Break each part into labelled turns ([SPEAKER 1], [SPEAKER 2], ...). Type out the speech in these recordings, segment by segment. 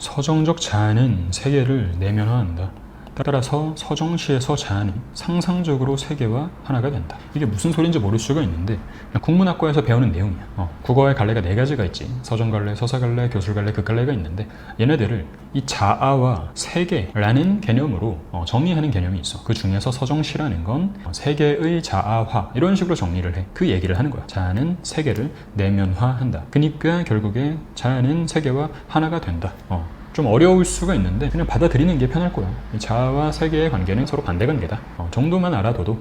[SPEAKER 1] 서정적 자아는 세계를 내면화한다. 따라서 서정시에서 자아는 상상적으로 세계와 하나가 된다. 이게 무슨 소리인지 모를 수가 있는데 그냥 국문학과에서 배우는 내용이야. 국어의 갈래가 4가지가 있지. 서정갈래, 서사갈래, 교술갈래, 극갈래가 있는데 얘네들을 이 자아와 세계라는 개념으로 정의하는 개념이 있어. 그 중에서 서정시라는 건 세계의 자아화 이런 식으로 정리를 해. 그 얘기를 하는 거야. 자아는 세계를 내면화한다. 그러니까 결국에 자아는 세계와 하나가 된다. 좀 어려울 수가 있는데 그냥 받아들이는 게 편할 거야. 이 자아와 세계의 관계는 서로 반대 관계다. 정도만 알아둬도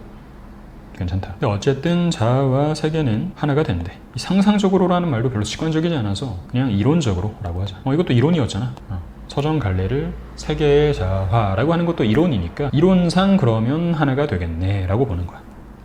[SPEAKER 1] 괜찮다. 근데 어쨌든 자아와 세계는 하나가 된대. 이 상상적으로라는 말도 별로 직관적이지 않아서 그냥 이론적으로 라고 하자. 이것도 이론이었잖아. 서정갈래를 세계의 자아화라고 하는 것도 이론이니까 이론상 그러면 하나가 되겠네 라고 보는 거야.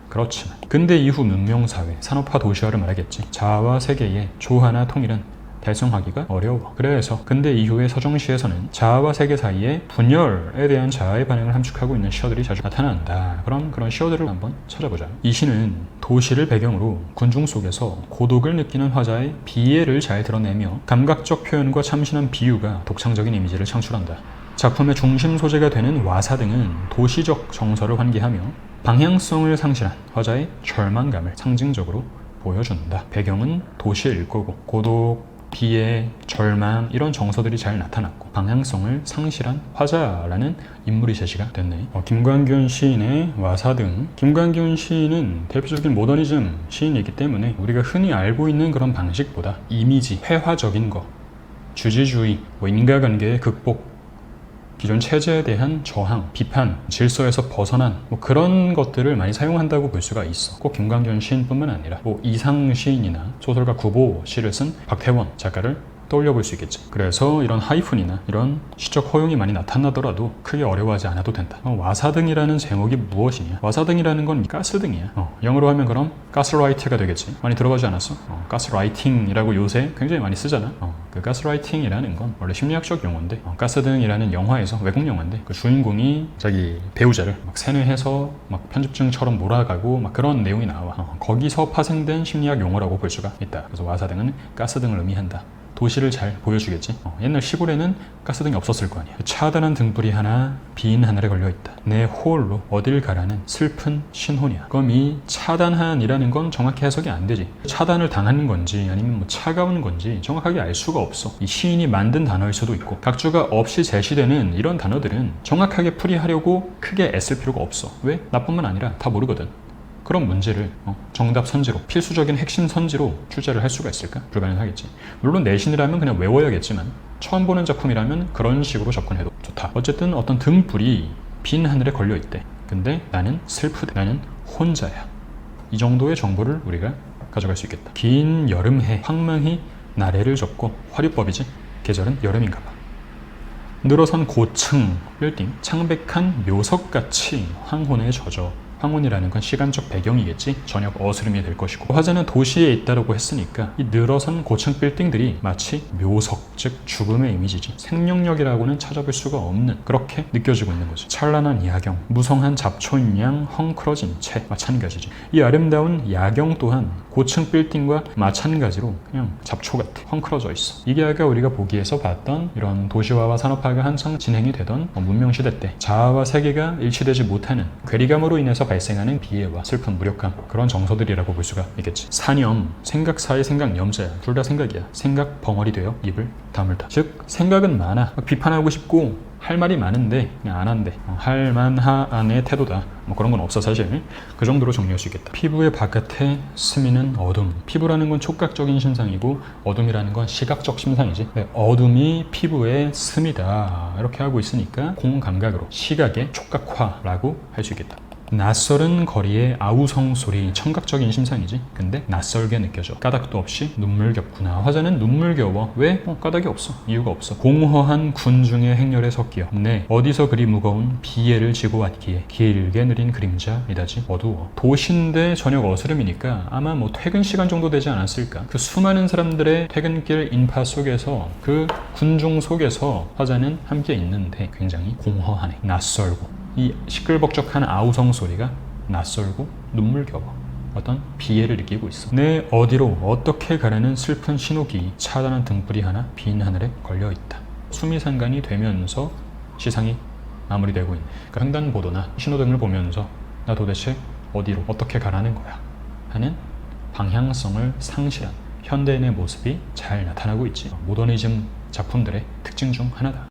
[SPEAKER 1] 그렇지만 근대 이후 문명사회, 산업화 도시화를 말하겠지. 자아와 세계의 조화나 통일은 달성하기가 어려워. 그래서 근대 이후의 서정시에서는 자아와 세계 사이의 분열에 대한 자아의 반응을 함축하고 있는 시어들이 자주 나타난다. 그런 시어들을 한번 찾아보자. 이 시는 도시를 배경으로 군중 속에서 고독을 느끼는 화자의 비애를 잘 드러내며 감각적 표현과 참신한 비유가 독창적인 이미지를 창출한다. 작품의 중심 소재가 되는 와사 등은 도시적 정서를 환기하며 방향성을 상실한 화자의 절망감을 상징적으로 보여준다. 배경은 도시일 거고 고독, 비애, 절망 이런 정서들이 잘 나타났고 방향성을 상실한 화자라는 인물이 제시가 됐네. 김광균 시인의 와사등. 김광균 시인은 대표적인 모더니즘 시인이기 때문에 우리가 흔히 알고 있는 그런 방식보다 이미지, 회화적인 거, 주지주의, 인과관계의 극복, 기존 체제에 대한 저항, 비판, 질서에서 벗어난 그런 것들을 많이 사용한다고 볼 수가 있어. 꼭 김광균 시인뿐만 아니라 이상 시인이나 소설가 구보 시를 쓴 박태원 작가를 떠올려 볼 수 있겠지. 그래서 이런 하이픈이나 이런 시적 허용이 많이 나타나더라도 크게 어려워하지 않아도 된다. 와사등이라는 제목이 무엇이냐? 와사등이라는 건 가스등이야. 영어로 하면 그럼 가스라이트가 되겠지. 많이 들어보지 않았어? 가스라이팅이라고 요새 굉장히 많이 쓰잖아. 그 가스라이팅이라는 건 원래 심리학적 용어인데 가스등이라는 영화에서 외국 영화인데 그 주인공이 자기 배우자를 막 세뇌해서 막 편집증처럼 몰아가고 막 그런 내용이 나와. 거기서 파생된 심리학 용어라고 볼 수가 있다. 그래서 와사등은 가스등을 의미한다. 도시를 잘 보여주겠지. 옛날 시골에는 가스등이 없었을 거 아니야. 차단한 등불이 하나 빈 하늘에 걸려있다. 내 홀로 어딜 가라는 슬픈 신혼이야. 그럼 이 차단한이라는 건 정확히 해석이 안 되지. 차단을 당하는 건지 아니면 차가운 건지 정확하게 알 수가 없어. 이 시인이 만든 단어일 수도 있고 각주가 없이 제시되는 이런 단어들은 정확하게 풀이하려고 크게 애쓸 필요가 없어. 왜? 나뿐만 아니라 다 모르거든. 그런 문제를 정답 선지로, 필수적인 핵심 선지로 출제를 할 수가 있을까? 불가능하겠지. 물론 내신이라면 그냥 외워야겠지만 처음 보는 작품이라면 그런 식으로 접근해도 좋다. 어쨌든 어떤 등불이 빈 하늘에 걸려있대. 근데 나는 슬프대. 나는 혼자야. 이 정도의 정보를 우리가 가져갈 수 있겠다. 긴 여름해 황망히 나래를 접고 화류법이지. 계절은 여름인가 봐. 늘어선 고층 빌딩, 창백한 묘석같이 황혼에 젖어. 황혼이라는 건 시간적 배경이겠지. 저녁 어스름이 될 것이고 화자는 도시에 있다고 했으니까 이 늘어선 고층 빌딩들이 마치 묘석, 즉 죽음의 이미지지. 생명력이라고는 찾아볼 수가 없는 그렇게 느껴지고 있는 거지. 찬란한 야경, 무성한 잡초인 헝클어진 채 마찬가지지. 이 아름다운 야경 또한 고층 빌딩과 마찬가지로 그냥 잡초 같아. 헝클어져 있어. 이게 아까 우리가 보기에서 봤던 이런 도시화와 산업화가 한창 진행이 되던 문명시대 때 자아와 세계가 일치되지 못하는 괴리감으로 인해서 발생하는 비애와 슬픈 무력감, 그런 정서들이라고 볼 수가 있겠지. 사념, 생각 사이 생각 염자야. 둘 다 생각이야. 생각 벙어리 되어 입을 다물다. 즉 생각은 많아. 비판하고 싶고 할 말이 많은데 그냥 안 한대. 할 만하안의 태도다. 그런 건 없어 사실. 그 정도로 정리할 수 있겠다. 피부의 바깥에 스미는 어둠. 피부라는 건 촉각적인 심상이고 어둠이라는 건 시각적 심상이지. 어둠이 피부에 스미다. 이렇게 하고 있으니까 공감각으로 시각의 촉각화라고 할 수 있겠다. 낯설은 거리의 아우성 소리, 청각적인 심상이지. 근데 낯설게 느껴져. 까닭도 없이 눈물겹구나. 화자는 눈물겨워. 왜? 까닭이 없어. 이유가 없어. 공허한 군중의 행렬에 섞여 네 어디서 그리 무거운 비애를 지고 왔기에 길게 느린 그림자이다지 어두워. 도시인데 저녁 어스름이니까 아마 퇴근 시간 정도 되지 않았을까. 그 수많은 사람들의 퇴근길 인파 속에서 그 군중 속에서 화자는 함께 있는데 굉장히 공허하네. 낯설고 이 시끌벅적한 아우성 소리가 낯설고 눈물겨워. 어떤 비애를 느끼고 있어. 내 어디로 어떻게 가라는 슬픈 신호기, 차단한 등불이 하나 빈 하늘에 걸려있다. 수미상관이 되면서 시상이 마무리되고 있는, 그러니까 횡단보도나 신호등을 보면서 나 도대체 어디로 어떻게 가라는 거야 하는 방향성을 상실한 현대인의 모습이 잘 나타나고 있지. 모더니즘 작품들의 특징 중 하나다.